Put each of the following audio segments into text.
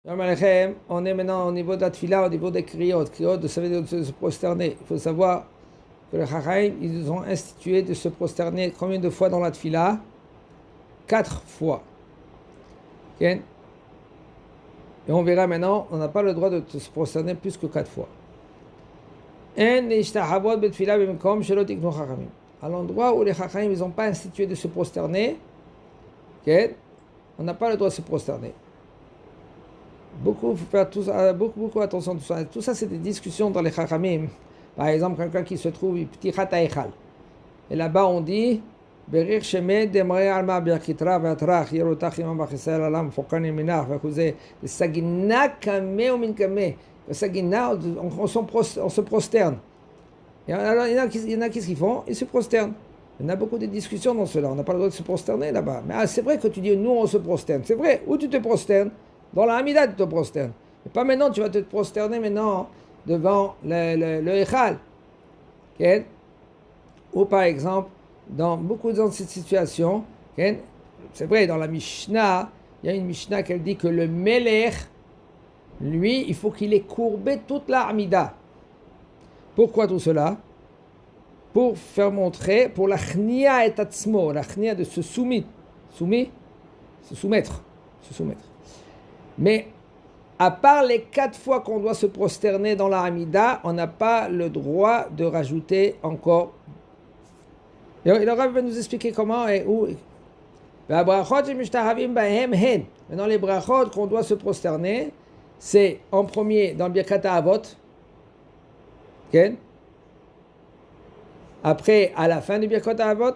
On est maintenant au niveau de la tfila, au niveau des kriyot. Kriyot, ça veut dire de se prosterner. Il faut savoir que les Chachamim, ils ont institué de se prosterner combien de fois dans la tfila? 4 fois. Okay? Et on verra maintenant, on n'a pas le droit de se prosterner plus que 4 fois. À l'endroit où les Chachamim, ils n'ont pas institué de se prosterner, okay? On n'a pas le droit de se prosterner. Il faut faire beaucoup attention à tout ça. Tout ça, c'est des discussions dans les Chachamim. Par exemple, quelqu'un qui se trouve petit Echal. Et là-bas, on dit Berir Sheme Demre Alma Birkitra Vatrach Yerotach Imam Bachisel Alam Fokan Eminach Vakuzé Sagina Kame ou Min Kame. Sagina, on se prosterne. Et alors, il y en a qu'est-ce qu'ils font? Ils se prosternent. Il y en a beaucoup de discussions dans cela. On n'a pas le droit de se prosterner là-bas. Mais c'est vrai que tu dis nous, on se prosterne. C'est vrai. Où tu te prosternes? Dans la Hamida, tu te prosternes. Et pas maintenant, tu vas te prosterner maintenant devant le Echal. Okay? Ou par exemple, dans beaucoup de situations, okay? C'est vrai, dans la Mishnah, il y a une Mishnah qui dit que le Melech, lui, il faut qu'il ait courbé toute la Hamida. Pourquoi tout cela? Pour faire montrer, pour la Chnia et Atzmo, la Chnia de se soumettre. Se soumettre. Mais à part les 4 fois qu'on doit se prosterner dans la Hamida, on n'a pas le droit de rajouter encore. Et le Rav va nous expliquer comment et où. Maintenant, les brachot qu'on doit se prosterner, c'est en premier dans le Birkat Avot. Okay? Après, à la fin du Birkat Avot,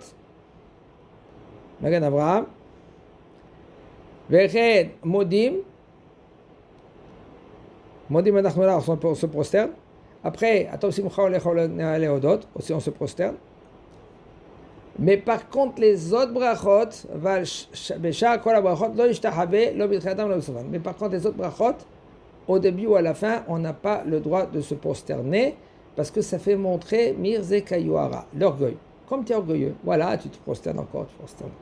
Magan Abraham, Veched Modim. Modim Adachnola, on se prosterne. Après, aussi on se prosterne. Mais par contre, les autres brachot, mais par contre, les autres brachot, au début ou à la fin, on n'a pas le droit de se prosterner parce que ça fait montrer Mirze Kayuara, l'orgueil. Comme tu es orgueilleux, voilà, tu te prosternes encore, tu te prosternes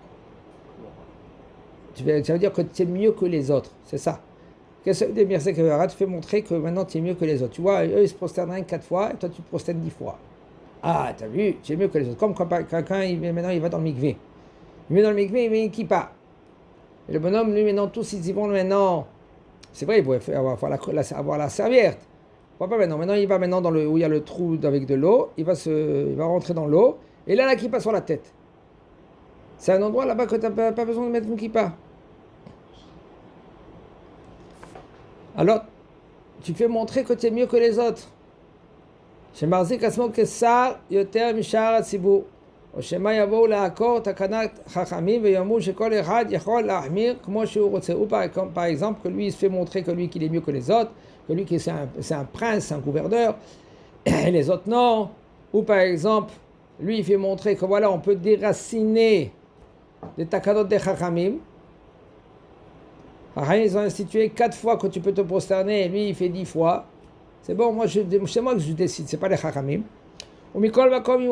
encore. Ça veut dire que tu es mieux que les autres, c'est ça. Qu'est-ce que ça veut dire Mirze Kayuara? Tu fais montrer que maintenant tu es mieux que les autres. Tu vois, eux ils se prosternent 4 fois et toi tu te prosternes 10 fois. Ah, t'as vu, tu es mieux que les autres. Comme quand quelqu'un, maintenant il va dans le mikvé. Il met dans le mikvé, il met une kippa. Et le bonhomme, lui, maintenant, tous ils y vont maintenant. C'est vrai, il pourrait avoir la serviette. Pourquoi pas maintenant? Maintenant, il va maintenant où il y a le trou avec de l'eau. Il va rentrer dans l'eau. Et là, la kippa sur la tête. C'est un endroit là-bas que tu n'as pas besoin de mettre une kippa. Alors, tu fais montrer que tu es mieux que les autres. שמחזיק עצמו כשר יותר משאר הציבור, או שמא יבואו לעקור תקנת חכמים ויאמרו שכל אחד יכול להחמיר כמו שהוא רוצה. Ou par exemple que lui il se fait montrer que lui qu'il est mieux que les autres, que lui c'est un prince, un gouverneur, et les autres non. Ou par exemple lui il fait montrer que voilà on peut déraciner les takanot des chachamim. Ils ont institué 4 fois que tu peux te prosterner et lui il fait 10 fois. C'est bon, c'est moi que je décide, c'est pas les Chachamim. Ou Mikol Vakom,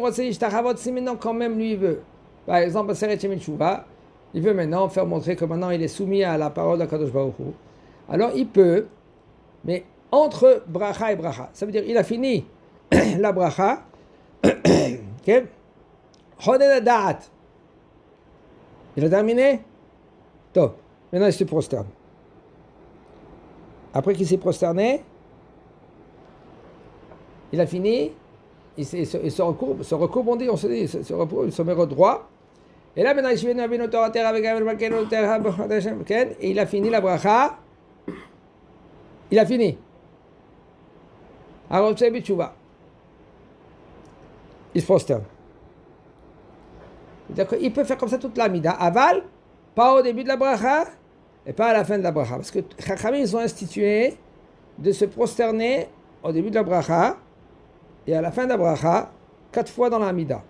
si maintenant quand même lui il veut. Par exemple, Seret Shemin Tshuva, il veut maintenant faire montrer que maintenant il est soumis à la parole d'Akadosh Baruch Hu. Alors il peut, mais entre bracha et bracha. Ça veut dire il a fini la bracha. Ok? Choded Da'at. Il a terminé? Top. Maintenant il se prosterne. Après qu'il s'est prosterné, il a fini, il se recourbe, on dit, il se met droit. Et là, maintenant, et il a fini la bracha. Il a fini. Alors, il se prosterne. Il peut faire comme ça toute la mida. Aval, pas au début de la bracha et pas à la fin de la bracha. Parce que Chachamim, ils ont institué de se prosterner au début de la bracha et à la fin de la bracha, 4 fois dans la Hamida.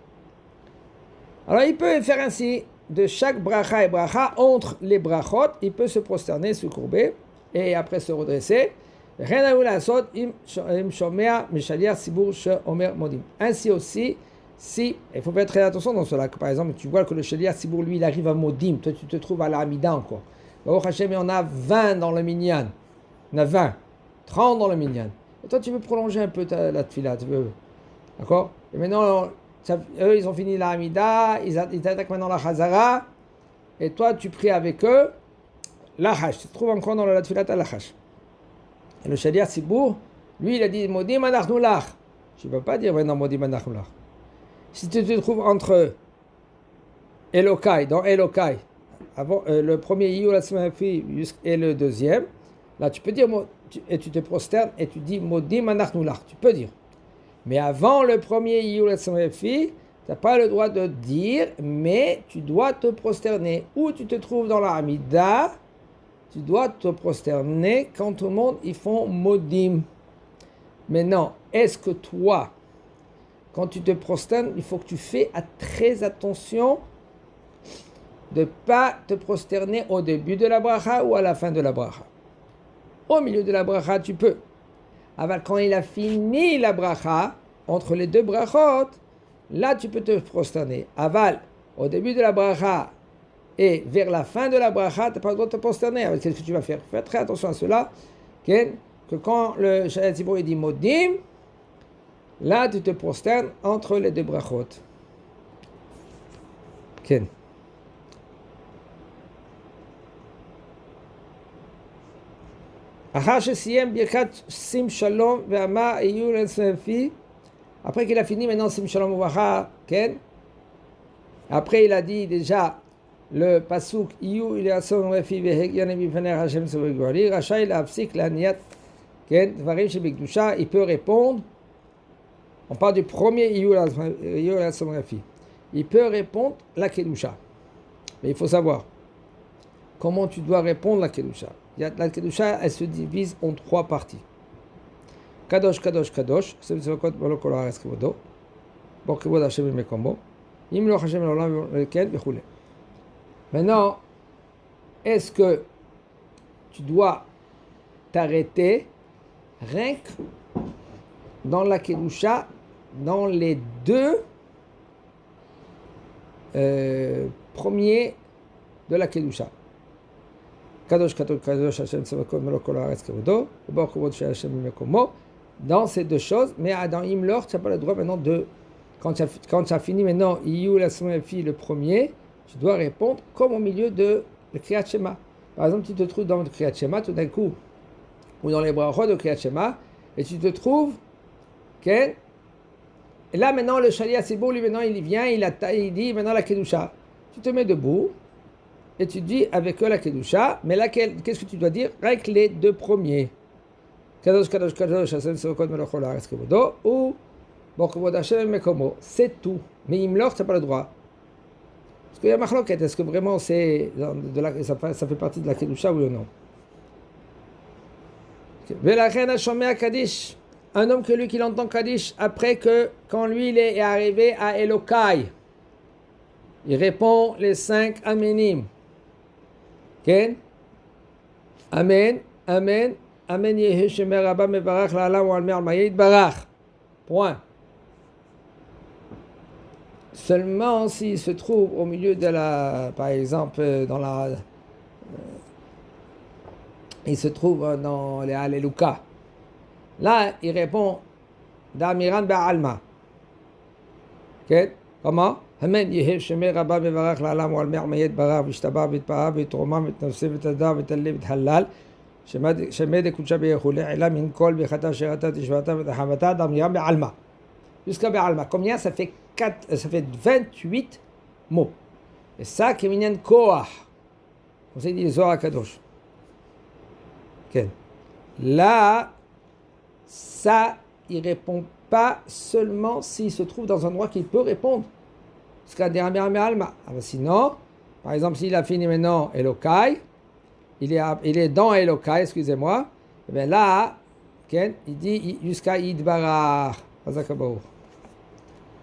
Alors il peut faire ainsi, de chaque bracha et bracha, entre les brachot, il peut se prosterner, se courber, et après se redresser. Ainsi aussi, si, il faut faire très attention dans cela, que par exemple, tu vois que le Shaliach Sibour, lui, il arrive à Modim, toi tu te trouves à la Hamida encore. Baruch Hashem, il y en a 20 dans le Minyan. Il y en a 20, 30 dans le minyan. Et toi, tu veux prolonger un peu la tefila, tu veux. D'accord? Et maintenant, eux, ils ont fini la Hamida, ils attaquent maintenant la Chazara. Et toi, tu pries avec eux la Hash. Tu te trouves encore dans la tefila à la Hash. Et le Shaliach Sibour, lui, il a dit Modim anachnu lach. Tu ne peux pas dire maintenant Modim anachnu lach. Si tu te trouves entre Elokai, dans Elokai, avant, le premier Iyul Asmafi et le deuxième, là tu peux dire, et tu te prosternes et tu dis Modim anachnu lach. Tu peux dire. Mais avant le premier Iyul Asmafi, tu n'as pas le droit de dire, mais tu dois te prosterner. Où tu te trouves dans la Hamida, tu dois te prosterner quand tout le monde, ils font Modim. Maintenant, est-ce que toi, quand tu te prosternes, il faut que tu fais très attention de ne pas te prosterner au début de la bracha ou à la fin de la bracha. Au milieu de la bracha, tu peux. Alors, quand il a fini la bracha, entre les deux brachot, là, tu peux te prosterner. Aval, au début de la bracha et vers la fin de la bracha, tu n'as pas le droit de te prosterner. Alors, qu'est-ce que tu vas faire? Fais très attention à cela, que quand le Shaliach Tzibur dit Modim, là, tu te prosternes entre les deux brachot. Ken. Après qu'il a fini maintenant Sim Shalom Uvacha, Ken. Après il a dit déjà le pasuk Iyu Ilason Refi Vehegyan Bifaner Hashem Sovegwari Rachai Lafsik Laniat Ken Dvarim Shebekdusha. Il peut répondre. On parle du premier Iyu Ilason Refi. Il peut répondre la Kedusha. Mais il faut savoir comment tu dois répondre la Kedusha. La Kedusha, elle se divise en 3 parties. Kadosh, Kadosh, Kadosh. Maintenant, est-ce que tu dois t'arrêter rien que dans la Kedusha, dans les 2 premiers de la Kedusha? Kadosh, Kadosh, Kadosh, Hashem Tzavakot, Melok Kol Haaretz Kevodo, Ubor Kavod Shel Hashem Mekomo, dans ces 2 choses, mais dans Imlor, tu n'as pas le droit maintenant de, quand tu as fini maintenant, Iyu la Fi, le premier, tu dois répondre comme au milieu de le Kriyat Shema. Par exemple, tu te trouves dans le Kriyat Shema tout d'un coup, ou dans les brachot de Kriyat Shema, et tu te trouves, et là maintenant le Shaliach Tzibur, lui maintenant il vient, il dit maintenant la Kedusha. Tu te mets debout, et tu dis avec eux la Kedusha, mais là, qu'est-ce que tu dois dire? Avec les 2 premiers. Kadosh, Kadosh, Kadosh, Hashem Tzavakot Melech Kol Haaretz Kevodo, ou Bo Kavod Hashem Mekomo. C'est tout. Mais Imlor, tu n'as pas le droit. Parce qu'il y a machloket, est-ce que vraiment ça fait partie de la Kedusha ou non? Velachen Hashomea Kaddish. Un homme que lui qui l'entend Kaddish, après que, quand lui il est arrivé à Elokai, il répond les 5 Amenim. Ken? Amen, Amen, Amen Yehi Shemer Rabba Mevarach La'alam U'al Me'al Mayit Barach. Point. Seulement s'il se trouve au milieu de la, par exemple, il se trouve dans les Alléluka. Là, il répond d'Amiran Ba'alma. Ken? Comment? Amen Yehi Shemer Rabba Mevarach La'alam U'al Me'al Mayit Barach V'ishtabah V'itpa'ah V'yitroma V'yitnafseh V'yitadar V'yitalleh V'yithalal Shemed Ekudshah B'yechuleh Ela Min Kol B'chata Sherata Tishvata V'tachamata d'Amiran Ba'alma. Jusqu'à Ba'alma. Combien? Ça fait 28 mots. Et ça, Keminyan Koach. On s'est dit les Zohar Kadosh. Okay. Là, ça, il répond pas seulement s'il se trouve dans un endroit qu'il peut répondre. Parce qu'il y a des Alma. Sinon, par exemple, s'il a fini maintenant Elokai, il est dans Elokai, excusez-moi, et bien là, okay, il dit jusqu'à Idbarach. Azakabaou.